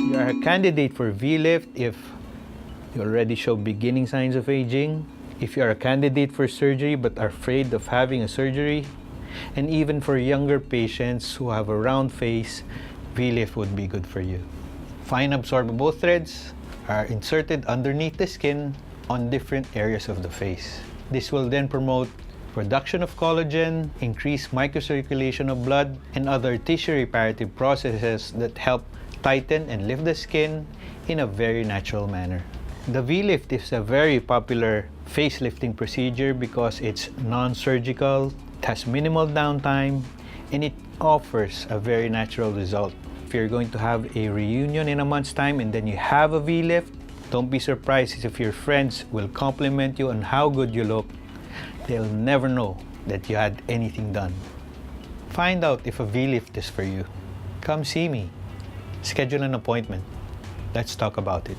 You are a candidate for V-lift if you already show beginning signs of aging, if you are a candidate for surgery but are afraid of having a surgery, and even for younger patients who have a round face, V-lift would be good for you. Fine absorbable threads are inserted underneath the skin on different areas of the face. This will then promote production of collagen, increase microcirculation of blood, and other tissue reparative processes that help tighten and lift the skin in a very natural manner. The V-lift is a very popular facelifting procedure because it's non-surgical, it has minimal downtime, and it offers a very natural result. If you're going to have a reunion in a month's time and then you have a V-lift, don't be surprised if your friends will compliment you on how good you look. They'll never know that you had anything done. Find out if a V-lift is for you. Come see me. Schedule an appointment. Let's talk about it.